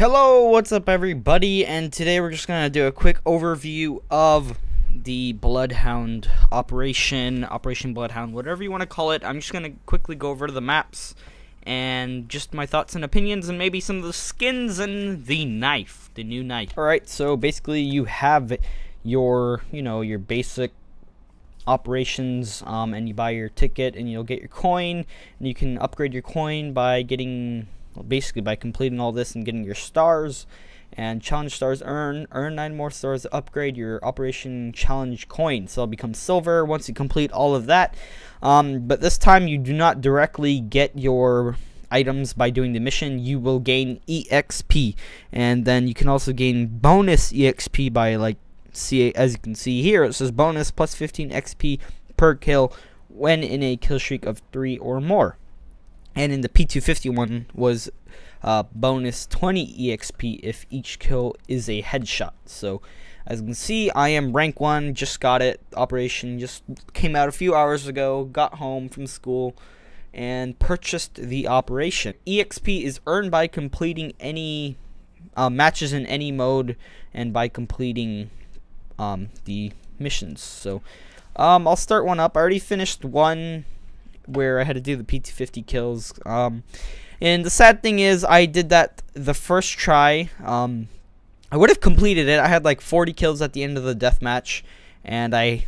Hello, what's up everybody, and today we're just going to do a quick overview of the Bloodhound Operation Bloodhound, whatever you want to call it. I'm just going to quickly go over the maps and just my thoughts and opinions and maybe some of the skins and the new knife. Alright, so basically you have your, your basic operations, and you buy your ticket and you'll get your coin, and you can upgrade your coin by getting... basically by completing all this and getting your stars, and challenge stars earn 9 more stars to upgrade your operation challenge coin, so it'll become silver once you complete all of that. But this time you do not directly get your items by doing the mission. You will gain EXP, and then you can also gain bonus EXP by, like, as you can see here, it says bonus plus 15 XP per kill when in a kill streak of 3 or more. And in the P250 one was bonus 20 EXP if each kill is a headshot. So as you can see, I am rank 1, just got it. Operation just came out a few hours ago, got home from school and purchased the operation. EXP is earned by completing any matches in any mode and by completing the missions. So I'll start one up. I already finished one where I had to do the P250 kills, and the sad thing is I did that the first try. I would have completed it. I had like 40 kills at the end of the death match, and I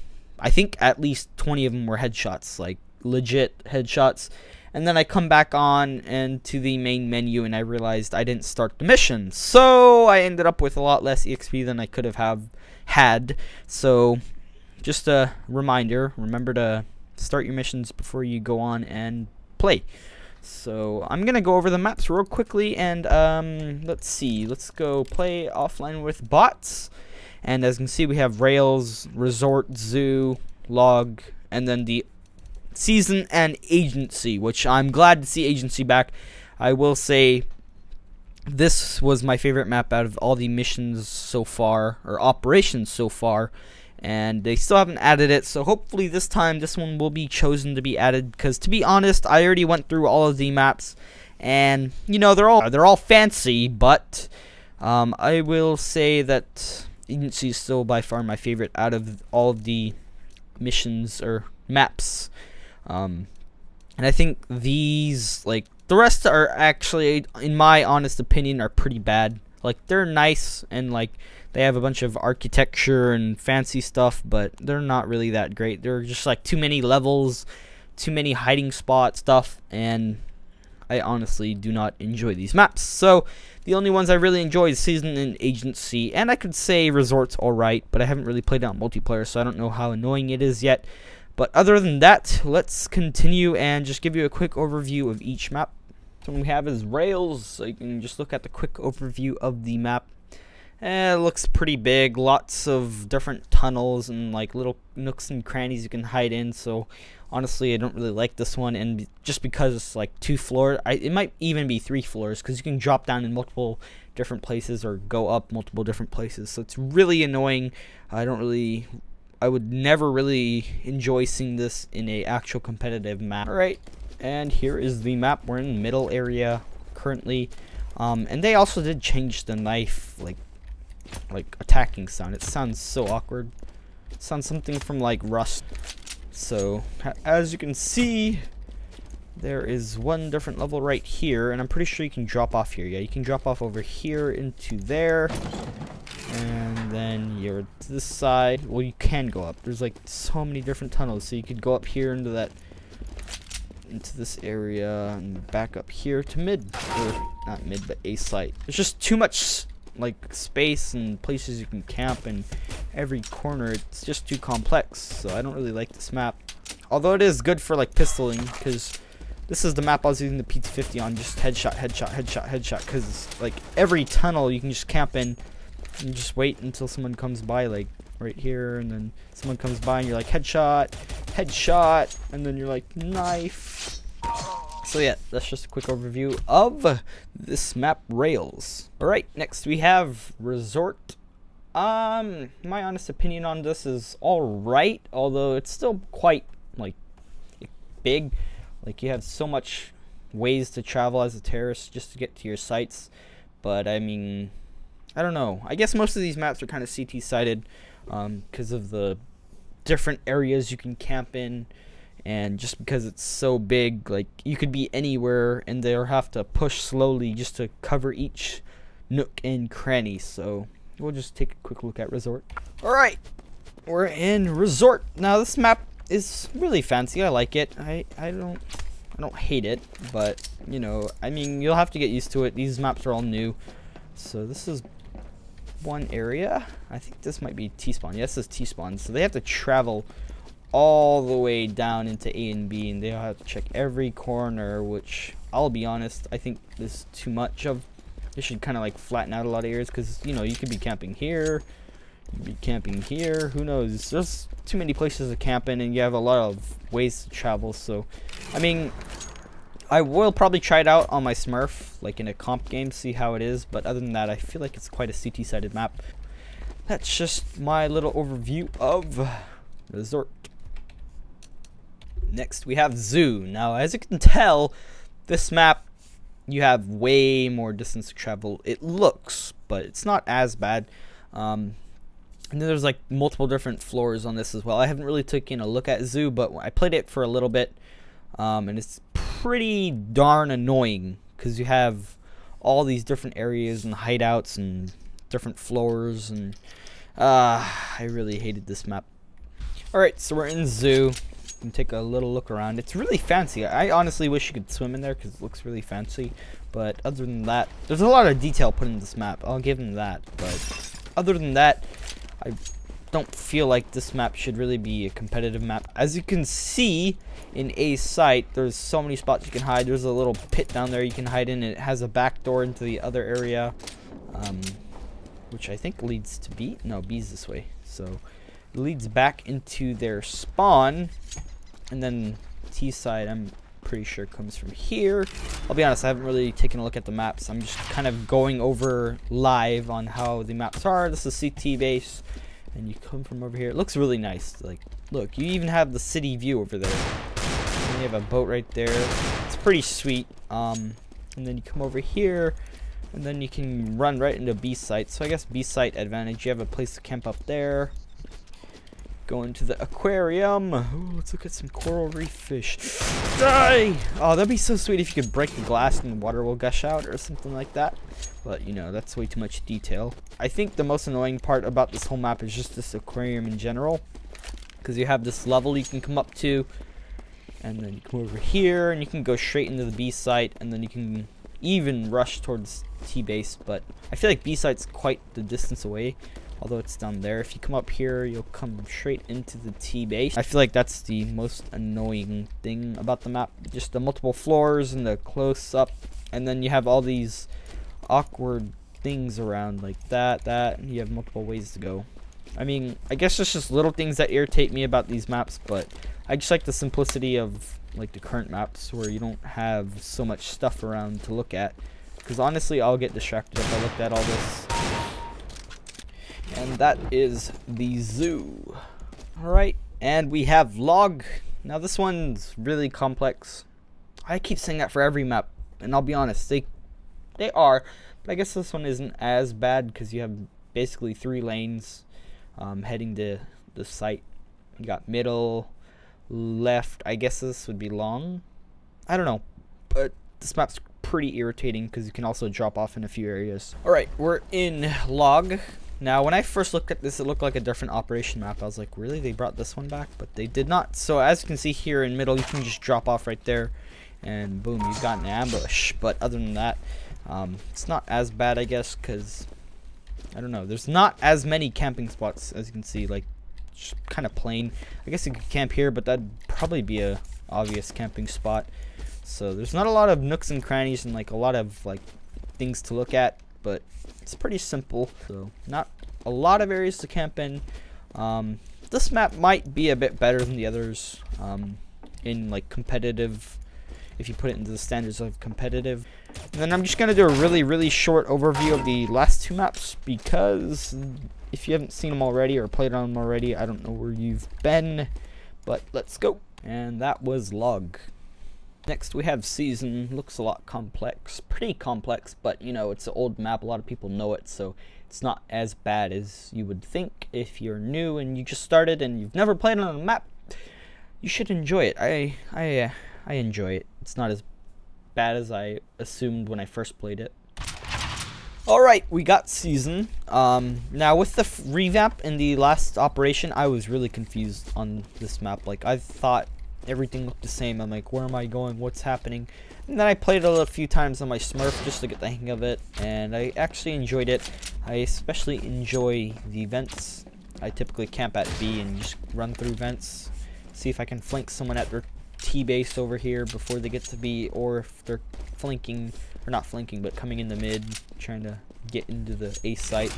think at least 20 of them were headshots, like legit headshots. And then I come back on and to the main menu, and I realized I didn't start the mission, so I ended up with a lot less EXP than I could have had. So just a reminder, remember to start your missions before you go on and play. So I'm gonna go over the maps real quickly, and let's go play offline with bots. And as you can see, we have Rails, Resort, Zoo, Log, and then the Season and Agency, which I'm glad to see Agency back. I will say this was my favorite map out of all the missions so far, or operations so far, and they still haven't added it, so hopefully this time this one will be chosen to be added, because to be honest, I already went through all of the maps, and they're all fancy, but I will say that Agency is still by far my favorite out of all of the missions or maps. And I think these, like, the rest are actually, in my honest opinion, are pretty bad. Like, they're nice and like they have a bunch of architecture and fancy stuff, but they're not really that great. They're just like too many levels, too many hiding spot stuff, and I honestly do not enjoy these maps. So the only ones I really enjoy is Season and Agency, and I could say Resort's alright, but I haven't really played it on multiplayer, so I don't know how annoying it is yet. But other than that, let's continue and just give you a quick overview of each map. So what we have is Rails, so you can just look at the quick overview of the map. It looks pretty big, lots of different tunnels and like little nooks and crannies you can hide in, so honestly I don't really like this one, and just because it's like 2 floors, it might even be 3 floors, because you can drop down in multiple different places or go up multiple different places, so it's really annoying. I would never really enjoy seeing this in a actual competitive map. Alright, and here is the map. We're in the middle area currently, and they also did change the knife like attacking sound. It sounds so awkward. It sounds something from like Rust. So as you can see, there is one different level right here, and I'm pretty sure you can drop off here. Yeah, you can drop off over here into there, and then you're to this side. Well, you can go up. There's like so many different tunnels, so you could go up here into this area and back up here to mid, or not mid, but A site. There's just too much like space and places you can camp in every corner. It's just too complex, so I don't really like this map. Although it is good for like pistoling, because this is the map I was using the P250 on, just headshot, because like every tunnel you can just camp in and just wait until someone comes by, like right here, and then someone comes by and you're like headshot, and then you're like knife. So yeah, that's just a quick overview of this map, Rails. Alright, next we have Resort. My honest opinion on this is alright, although it's still quite like big. Like, you have so much ways to travel as a terrorist just to get to your sites. but I mean, I don't know. I guess most of these maps are kind of CT sided because of the different areas you can camp in, and just because it's so big, like you could be anywhere and they'll have to push slowly just to cover each nook and cranny. So we'll just take a quick look at Resort. Alright, we're in Resort. Now this map is really fancy. I like it. I don't hate it, but you know, I mean, you'll have to get used to it. These maps are all new. So this is one area. I think this might be T-spawn. Yes, this is T-spawn. So they have to travel all the way down into A and B, and they'll have to check every corner, which I'll be honest, I think this is too much of. They should kind of like flatten out a lot of areas, because you know, you could be camping here, you could be camping here, who knows. There's too many places to camp in, and you have a lot of ways to travel. So I mean, I will probably try it out on my Smurf, like in a comp game, see how it is, but other than that, I feel like it's quite a CT sided map. That's just my little overview of Resort. Next we have Zoo. Now as you can tell, this map, you have way more distance to travel. It looks, but it's not as bad. And then there's like multiple different floors on this as well. I haven't really taken a look at Zoo, but I played it for a little bit, and it's pretty darn annoying because you have all these different areas and hideouts and different floors, and I really hated this map. Alright, so we're in Zoo. You can take a little look around. It's really fancy. I honestly wish you could swim in there because it looks really fancy, but other than that, there's a lot of detail put in this map. I'll give them that, but other than that, I don't feel like this map should really be a competitive map. As you can see in A site, there's so many spots you can hide. There's a little pit down there you can hide in, and it has a back door into the other area, which I think leads to B. No, B's this way. So it leads back into their spawn, and then T side, I'm pretty sure, comes from here. I'll be honest, I haven't really taken a look at the maps. I'm just kind of going over live on how the maps are. This is CT base, and you come from over here. It looks really nice. Like, look, you even have the city view over there. And you have a boat right there. It's pretty sweet. And then you come over here, and then you can run right into B site. So I guess B site advantage. You have a place to camp up there. Go into the aquarium. Ooh, let's look at some coral reef fish. Die! Oh, that'd be so sweet if you could break the glass and the water will gush out or something like that. But, you know, that's way too much detail. I think the most annoying part about this whole map is just this aquarium in general. Because you have this level you can come up to, and then you come over here, and you can go straight into the B site, and then you can even rush towards T base. But I feel like B site's quite the distance away, although it's down there. If you come up here, you'll come straight into the T base. I feel like that's the most annoying thing about the map. Just the multiple floors and the close up, and then you have all these awkward things around like that, and you have multiple ways to go. I mean, I guess it's just little things that irritate me about these maps, but I just like the simplicity of like the current maps where you don't have so much stuff around to look at, because honestly I'll get distracted if I looked at all this. And that is the Zoo. Alright, and we have Log. Now this one's really complex. I keep saying that for every map, and I'll be honest, they are, but I guess this one isn't as bad because you have basically 3 lanes heading to the site. You got middle, left. I guess this would be long. I don't know, but this map's pretty irritating because you can also drop off in a few areas. Alright, we're in Log. Now, when I first looked at this, it looked like a different operation map. I was like, really? They brought this one back? But they did not. So as you can see here in middle, you can just drop off right there, and boom, you've got an ambush. But other than that, it's not as bad, I guess, because I don't know. There's not as many camping spots, as you can see. Like, just kind of plain. I guess you could camp here, but that'd probably be a obvious camping spot. So there's not a lot of nooks and crannies and like a lot of like things to look at, but it's pretty simple. So not a lot of areas to camp in. This map might be a bit better than the others in like competitive, if you put it into the standards of competitive. And then I'm just gonna do a really short overview of the last 2 maps, because if you haven't seen them already or played on them already, I don't know where you've been, but let's go. And that was Log. Next we have Season. Looks a lot complex, pretty complex, but you know, it's an old map, a lot of people know it, so it's not as bad as you would think. If you're new and you just started and you've never played on a map, you should enjoy it. I enjoy it. It's not as bad as I assumed when I first played it. Alright, we got Season. Now with the revamp in the last operation, I was really confused on this map. Like, I thought everything looked the same. I'm like, where am I going? What's happening? And then I played it a few times on my Smurf just to get the hang of it, and I actually enjoyed it. I especially enjoy the vents. I typically camp at B and just run through vents, see if I can flank someone at their T base over here before they get to B, or if they're flanking, or not flanking, but coming in the mid, trying to get into the A site.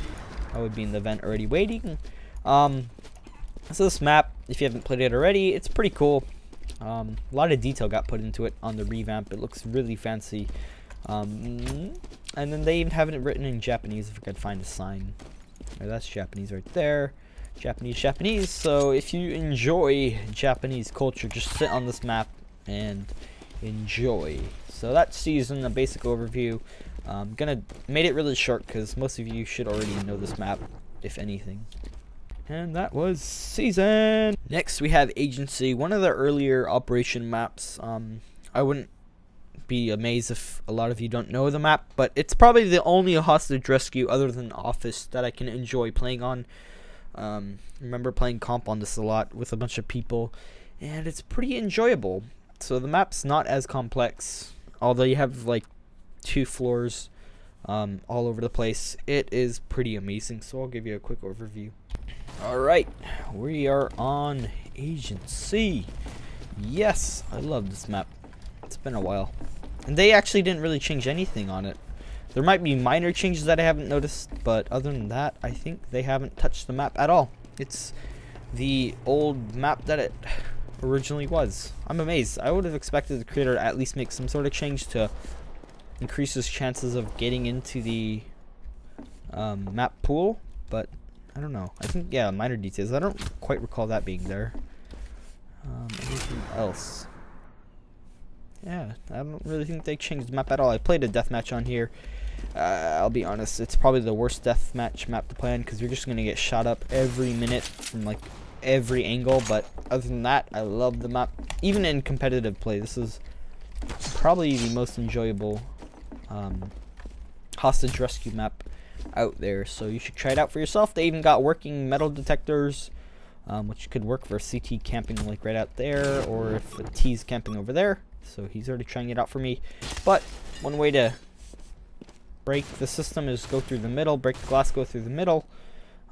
I would be in the vent already waiting. So this map, if you haven't played it already, it's pretty cool. A lot of detail got put into it on the revamp. It looks really fancy. And then they even have it written in Japanese, if I could find a sign. Right, that's Japanese right there. Japanese. So if you enjoy Japanese culture, just sit on this map and enjoy. So that's Season, a basic overview. Made it really short because most of you should already know this map, if anything. And that was Season. Next we have Agency, one of the earlier operation maps. I wouldn't be amazed if a lot of you don't know the map, but it's probably the only hostage rescue other than Office that I can enjoy playing on. Remember playing comp on this a lot with a bunch of people, and it's pretty enjoyable. So the map's not as complex, although you have like 2 floors all over the place. It is pretty amazing, so I'll give you a quick overview. Alright, we are on Agency. Yes, I love this map. It's been a while. And they actually didn't really change anything on it. There might be minor changes that I haven't noticed, but other than that, I think they haven't touched the map at all. It's the old map that it originally was. I'm amazed. I would have expected the creator to at least make some sort of change to increase his chances of getting into the map pool, but I don't know. I think, yeah, minor details. I don't quite recall that being there. Anything else? Yeah, I don't really think they changed the map at all. I played a deathmatch on here. I'll be honest, it's probably the worst deathmatch map to play on because you're just going to get shot up every minute from like every angle. But other than that, I love the map. Even in competitive play, this is probably the most enjoyable hostage rescue map out there, so you should try it out for yourself. They even got working metal detectors, which could work for CT camping like right out there, or if a T's camping over there. So he's already trying it out for me. But one way to break the system is go through the middle, break the glass, go through the middle.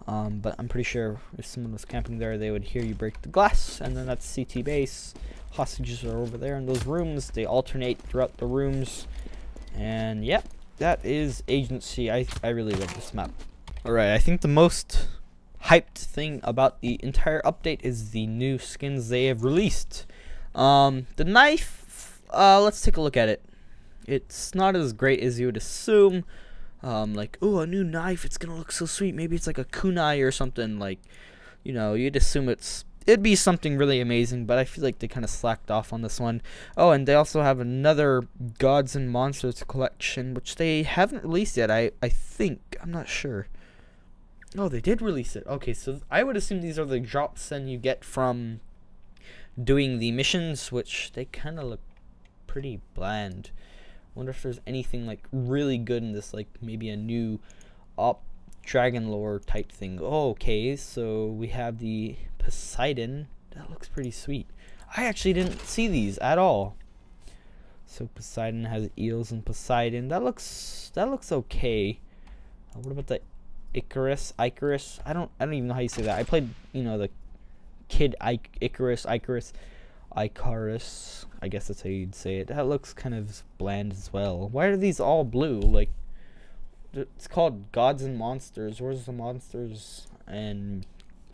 But I'm pretty sure if someone was camping there, they would hear you break the glass, and then that's CT base. Hostages are over there in those rooms. They alternate throughout the rooms, and yep. That is Agency. I really love this map. Alright, I think the most hyped thing about the entire update is the new skins they have released. The knife, let's take a look at it. It's not as great as you would assume. Like, oh, a new knife, it's gonna look so sweet. Maybe it's like a kunai or something. Like, you know, you'd assume it'd be something really amazing, but I feel like they kind of slacked off on this one. Oh, and they also have another Gods and Monsters collection, which they haven't released yet, I think. I'm not sure. Oh, they did release it. Okay, so I would assume these are the drops then you get from doing the missions, which they kind of look pretty bland. Wonder if there's anything like really good in this, like maybe a new dragon lore type thing. Oh, okay, so we have the Poseidon. That looks pretty sweet. I actually didn't see these at all. So Poseidon has eels and Poseidon. That looks okay. What about the Icarus? I don't even know how you say that. I played, you know, the kid Icarus. I guess that's how you'd say it. That looks kind of bland as well. Why are these all blue? Like, it's called Gods and Monsters. Where's the monsters? And,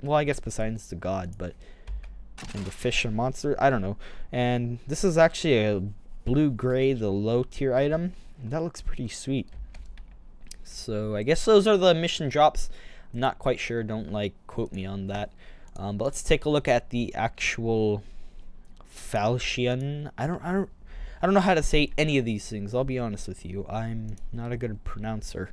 well, I guess Poseidon's the god, but, and the fish are monsters. I don't know. And this is actually a blue-gray, the low-tier item. And that looks pretty sweet. So, I guess those are the mission drops. I'm not quite sure. Don't, like, quote me on that. But let's take a look at the actual Falchion. I I don't know how to say any of these things. I'll be honest with you. I'm not a good pronouncer.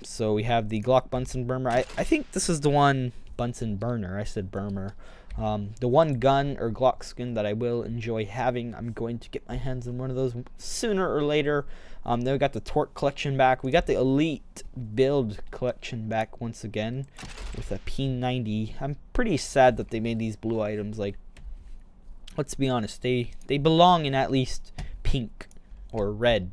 So we have the Glock Bunsen Burner. I think this is the one Bunsen Burner. I said Burner. The one gun or Glock skin that I will enjoy having. I'm going to get my hands on one of those sooner or later. Then we got the Torque collection back. We got the Elite build collection back once again with a P90. I'm pretty sad that they made these blue items. Like, let's be honest, they belong in at least pink or red.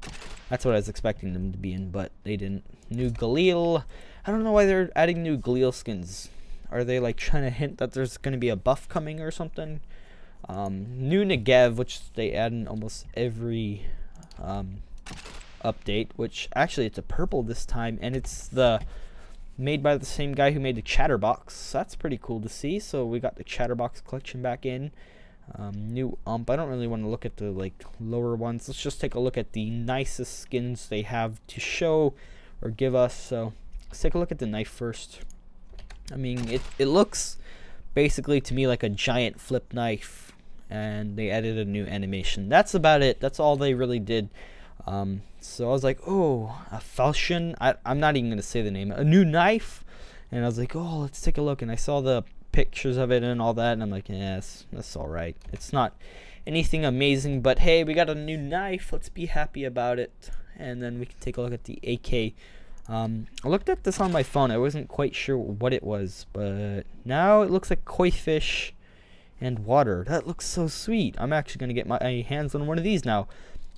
That's what I was expecting them to be in, but they didn't. New Galil. I don't know why they're adding new Galil skins. Are they like trying to hint that there's going to be a buff coming or something? New Negev, which they add in almost every update, which actually it's a purple this time, and it's made by the same guy who made the Chatterbox. That's pretty cool to see. So we got the Chatterbox collection back in. New ump. I don't really want to look at the like lower ones. Let's just take a look at the nicest skins they have to show or give us. So let's take a look at the knife first. I mean, it looks basically to me like a giant flip knife, and they added a new animation. That's about it. That's all they really did. So I was like, oh, a falchion. I'm not even gonna say the name. A new knife, and I was like, oh, let's take a look. And I saw the pictures of it and all that, and I'm like, yes, that's all right. It's not anything amazing, but hey, we got a new knife. Let's be happy about it. And then we can take a look at the AK. I looked at this on my phone. I wasn't quite sure what it was, but now it looks like koi fish and water. That looks so sweet. I'm actually gonna get my hands on one of these now.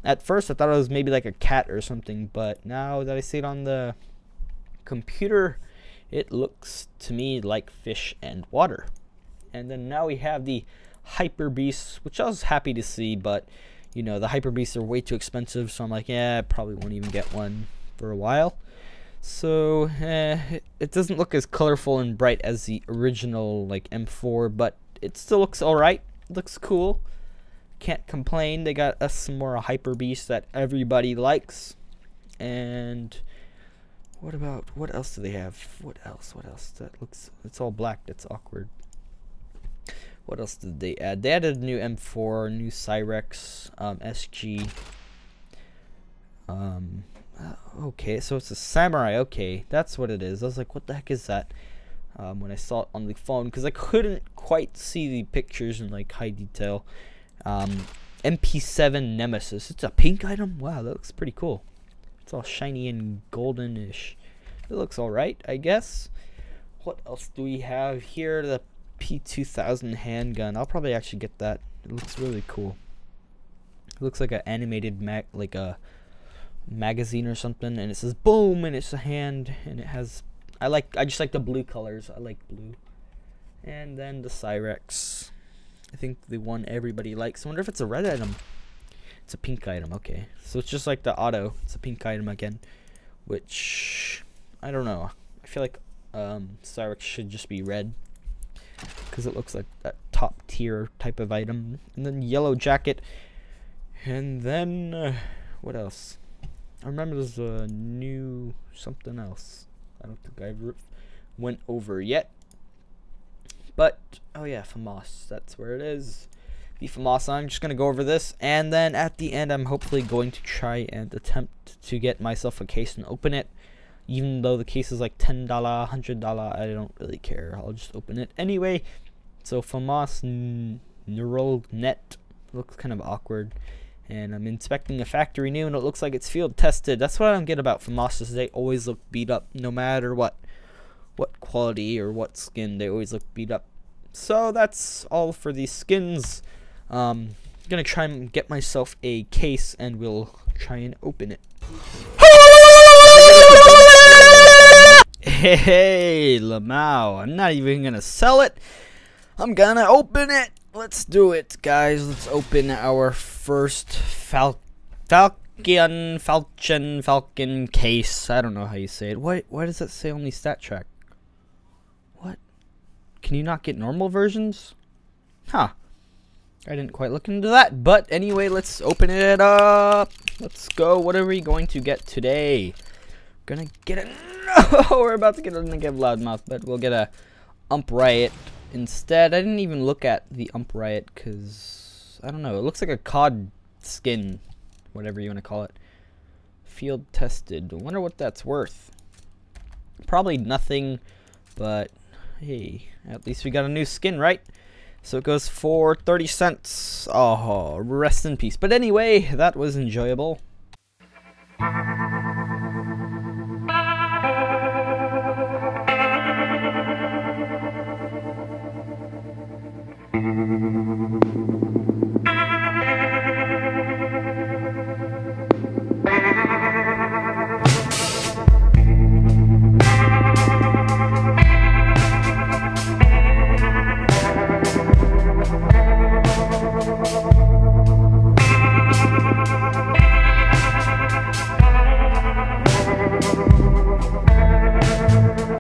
At first I thought it was maybe like a cat or something, but now that I see it on the computer, it looks to me like fish and water. And then now we have the Hyper Beasts, which I was happy to see, but you know, the Hyper Beasts are way too expensive, so I'm like, yeah, I probably won't even get one for a while. So it doesn't look as colorful and bright as the original like M4, but it still looks alright. It looks cool. Can't complain. They got us some more Hyper Beasts that everybody likes. And what else do they have? What else? That looks, it's all black. That's awkward. What else did they add? They added a new M4, new Cyrex, SG. Okay, so it's a samurai. Okay, that's what it is. I was like, what the heck is that? When I saw it on the phone, because I couldn't quite see the pictures in like high detail. MP7 Nemesis. It's a pink item. Wow, that looks pretty cool. It's all shiny and goldenish. It looks alright, I guess. What else do we have here? The P2000 handgun. I'll probably actually get that. It looks really cool. It looks like an animated magazine or something, and it says boom, and it's a hand, and it has, I just like the blue colors. I like blue. And then the Cyrex, I think the one everybody likes. I wonder if it's a red item. It's a pink item. Okay, so it's just like the auto. It's a pink item again, which I don't know. I feel like Cyrex should just be red, because it looks like that top tier type of item. And then yellow jacket, and then what else? I remember there's a new something else. I don't think I went over yet. But, oh yeah, FAMAS. That's where it is. The FAMAS. I'm just going to go over this. And then at the end, I'm hopefully going to try and attempt to get myself a case and open it. Even though the case is like $10, $100, I don't really care. I'll just open it anyway. So FAMAS Neural Net looks kind of awkward. And I'm inspecting a factory new, and it looks like it's field tested. That's what I don't get about FAMAS, is they always look beat up, no matter what quality or what skin. They always look beat up. So that's all for these skins. I'm gonna try and get myself a case, and we'll try and open it. Hey, Lamau, I'm not even gonna sell it. I'm gonna open it. Let's do it, guys. Let's open our first Falcon case. I don't know how you say it. Why does it say only stat track? What? Can you not get normal versions? Huh. I didn't quite look into that. But anyway, let's open it up. Let's go. What are we going to get today? Gonna get it. No, we're about to get a Negev Loudmouth, but we'll get a Ump Riot instead. I didn't even look at the Ump Riot because I don't know. It looks like a COD skin, whatever you want to call it. Field tested. I wonder what that's worth. Probably nothing, but hey, at least we got a new skin, right? So it goes for 30 cents. Oh, rest in peace. But anyway, that was enjoyable.